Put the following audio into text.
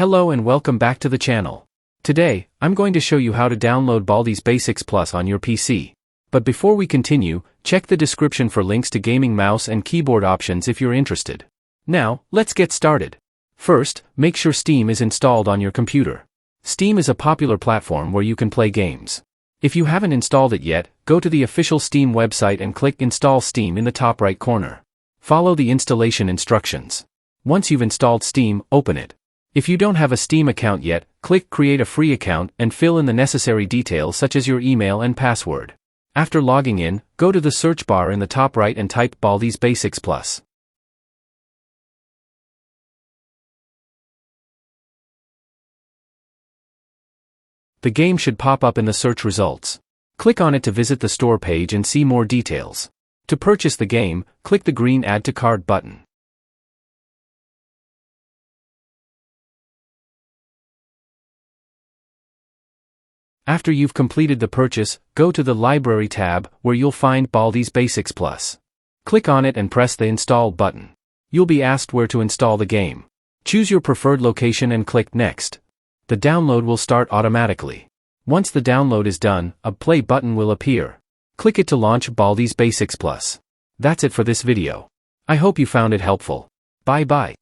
Hello and welcome back to the channel. Today, I'm going to show you how to download Baldi's Basics Plus on your PC. But before we continue, check the description for links to gaming mouse and keyboard options if you're interested. Now, let's get started. First, make sure Steam is installed on your computer. Steam is a popular platform where you can play games. If you haven't installed it yet, go to the official Steam website and click Install Steam in the top right corner. Follow the installation instructions. Once you've installed Steam, open it. If you don't have a Steam account yet, click Create a Free Account and fill in the necessary details such as your email and password. After logging in, go to the search bar in the top right and type Baldi's Basics Plus. The game should pop up in the search results. Click on it to visit the store page and see more details. To purchase the game, click the green Add to Cart button. After you've completed the purchase, go to the Library tab, where you'll find Baldi's Basics Plus. Click on it and press the Install button. You'll be asked where to install the game. Choose your preferred location and click Next. The download will start automatically. Once the download is done, a play button will appear. Click it to launch Baldi's Basics Plus. That's it for this video. I hope you found it helpful. Bye bye.